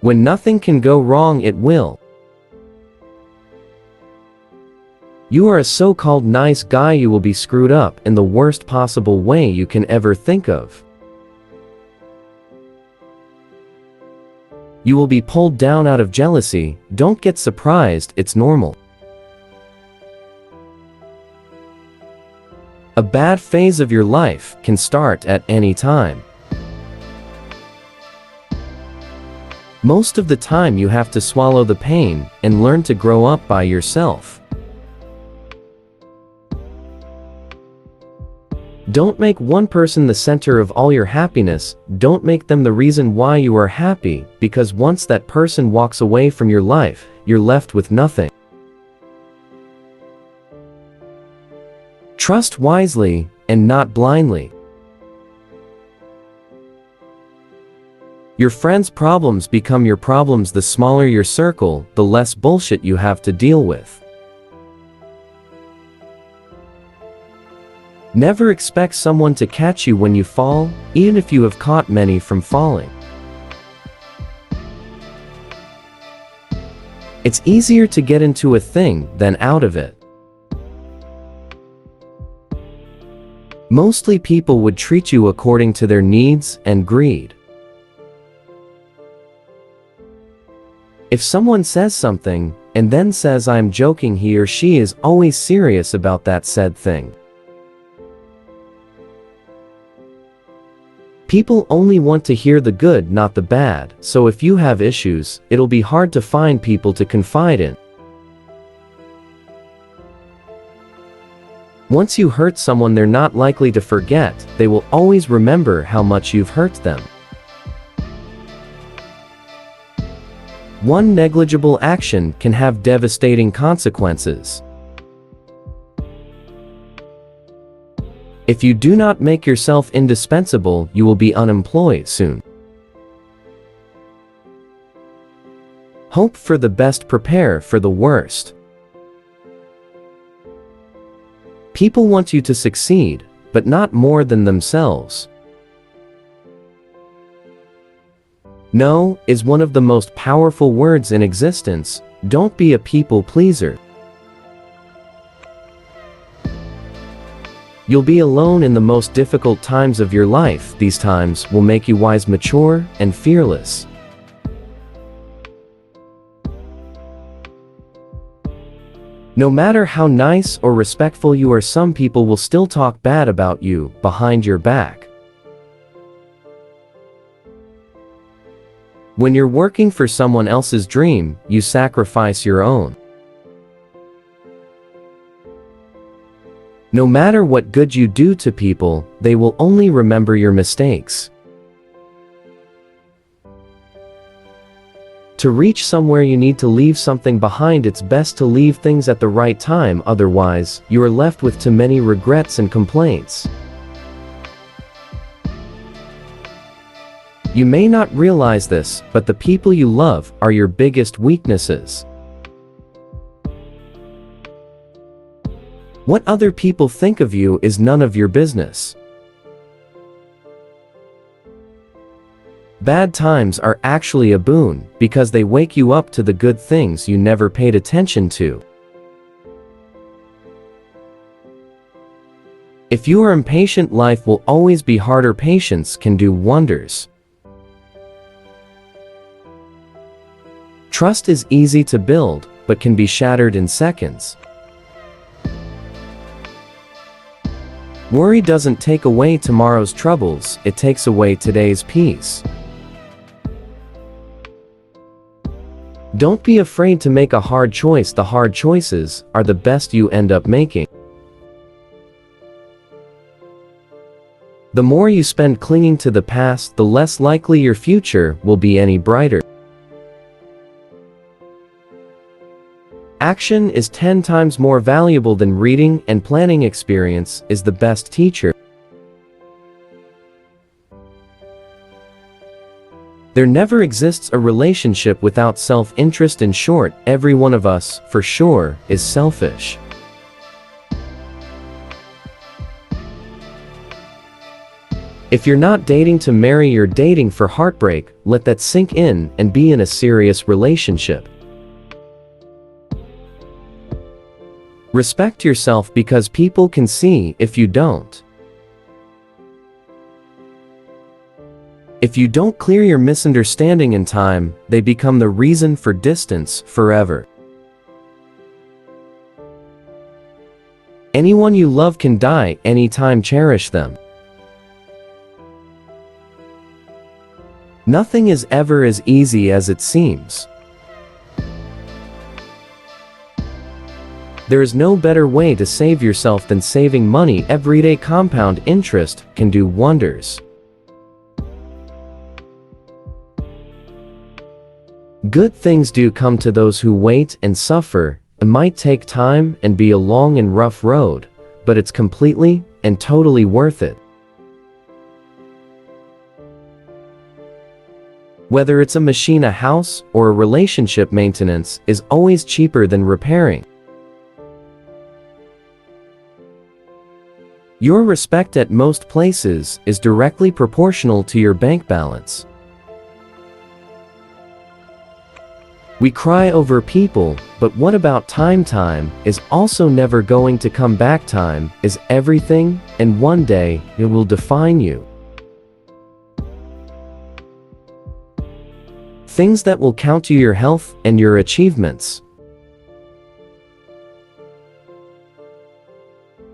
When nothing can go wrong, it will. You are a so-called nice guy, you will be screwed up in the worst possible way you can ever think of. You will be pulled down out of jealousy. Don't get surprised, it's normal. A bad phase of your life can start at any time. Most of the time you have to swallow the pain and learn to grow up by yourself. Don't make one person the center of all your happiness. Don't make them the reason why you are happy, because once that person walks away from your life, you're left with nothing. Trust wisely and not blindly. Your friends' problems become your problems. The smaller your circle, the less bullshit you have to deal with. Never expect someone to catch you when you fall, even if you have caught many from falling. It's easier to get into a thing than out of it. Mostly people would treat you according to their needs and greed. If someone says something, and then says I'm joking, he or she is always serious about that said thing. People only want to hear the good, not the bad, so if you have issues, it'll be hard to find people to confide in. Once you hurt someone, they're not likely to forget. They will always remember how much you've hurt them. One negligible action can have devastating consequences. If you do not make yourself indispensable, you will be unemployed soon. Hope for the best, prepare for the worst. People want you to succeed, but not more than themselves. No is one of the most powerful words in existence. Don't be a people pleaser. You'll be alone in the most difficult times of your life. These times will make you wise, mature, and fearless. No matter how nice or respectful you are, some people will still talk bad about you behind your back. When you're working for someone else's dream, you sacrifice your own. No matter what good you do to people, they will only remember your mistakes. To reach somewhere, you need to leave something behind. It's best to leave things at the right time, otherwise, you are left with too many regrets and complaints. You may not realize this, but the people you love are your biggest weaknesses. What other people think of you is none of your business. Bad times are actually a boon, because they wake you up to the good things you never paid attention to. If you are impatient, life will always be harder. Patience can do wonders. Trust is easy to build, but can be shattered in seconds. Worry doesn't take away tomorrow's troubles, it takes away today's peace. Don't be afraid to make a hard choice. The hard choices are the best you end up making. The more you spend clinging to the past, the less likely your future will be any brighter. Action is 10 times more valuable than reading, and planning. Experience is the best teacher. There never exists a relationship without self-interest. In short, every one of us, for sure, is selfish. If you're not dating to marry, you're dating for heartbreak. Let that sink in and be in a serious relationship. Respect yourself because people can see if you don't. If you don't clear your misunderstanding in time, they become the reason for distance forever. Anyone you love can die anytime. Cherish them. Nothing is ever as easy as it seems. There is no better way to save yourself than saving money. Everyday compound interest can do wonders. Good things do come to those who wait and suffer. It might take time and be a long and rough road, but it's completely and totally worth it. Whether it's a machine, a house, or a relationship, maintenance is always cheaper than repairing. Your respect at most places is directly proportional to your bank balance. We cry over people, but what about time? Time is also never going to come back. Time is everything, and one day it will define you. Things that will count you: your health and your achievements.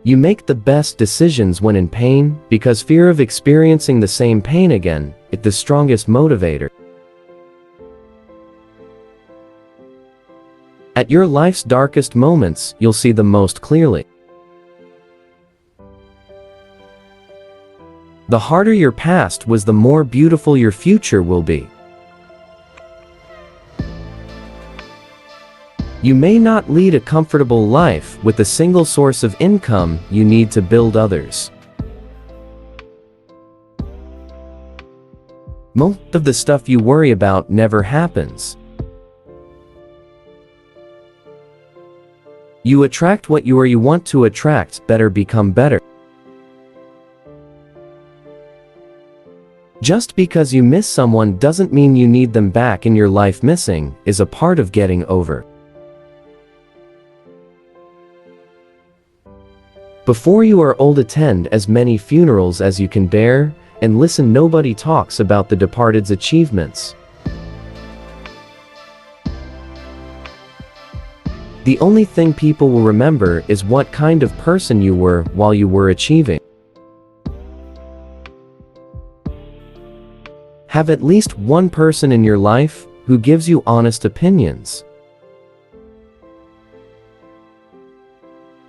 You make the best decisions when in pain, because fear of experiencing the same pain again is the strongest motivator. At your life's darkest moments, you'll see them most clearly. The harder your past was, the more beautiful your future will be. You may not lead a comfortable life with a single source of income. You need to build others. Most of the stuff you worry about never happens. You attract what you want to attract. Better become better. Just because you miss someone doesn't mean you need them back in your life. Missing is a part of getting over. Before you are old, attend as many funerals as you can bear, and listen. Nobody talks about the departed's achievements. The only thing people will remember is what kind of person you were while you were achieving. Have at least one person in your life who gives you honest opinions.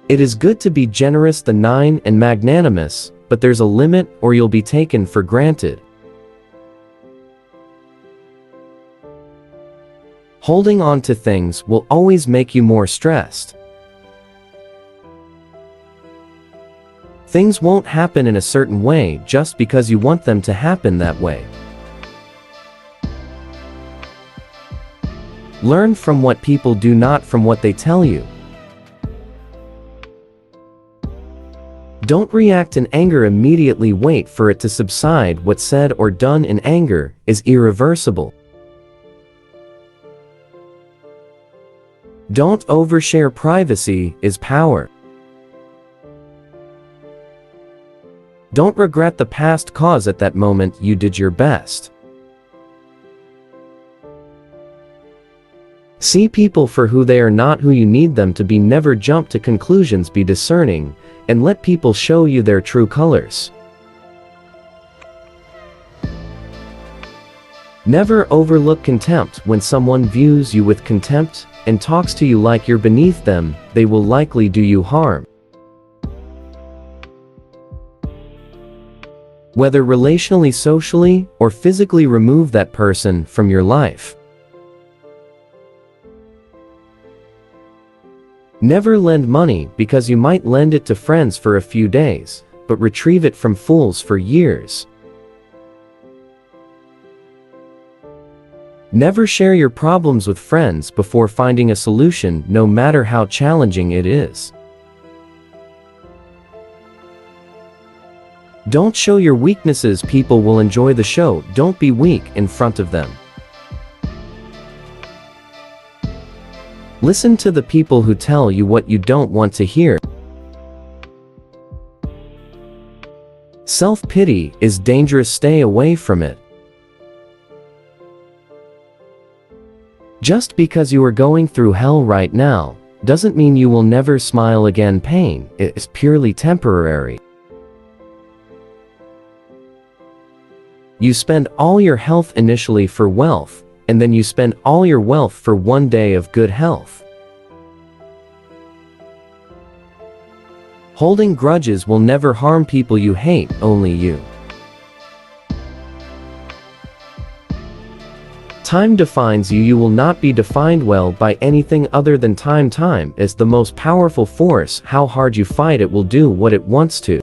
It is good to be generous, the nine, and magnanimous, but there's a limit or you'll be taken for granted. Holding on to things will always make you more stressed. Things won't happen in a certain way just because you want them to happen that way. Learn from what people do, not from what they tell you. Don't react in anger immediately. Wait for it to subside. What's said or done in anger is irreversible. Don't overshare. Privacy is power. Don't regret the past, cause at that moment you did your best. See people for who they are, not who you need them to be. Never jump to conclusions. Be discerning and let people show you their true colors. Never overlook contempt. When someone views you with contempt and talks to you like you're beneath them, they will likely do you harm. Whether relationally, socially, or physically, remove that person from your life. Never lend money, because you might lend it to friends for a few days, but retrieve it from fools for years. Never share your problems with friends before finding a solution, no matter how challenging it is. Don't show your weaknesses, people will enjoy the show. Don't be weak in front of them. Listen to the people who tell you what you don't want to hear. Self-pity is dangerous. Stay away from it. Just because you are going through hell right now doesn't mean you will never smile again. Pain is purely temporary. You spend all your health initially for wealth, and then you spend all your wealth for one day of good health. Holding grudges will never harm people you hate, only you. Time defines you. You will not be defined well by anything other than time. Time is the most powerful force. How hard you fight it will do what it wants to.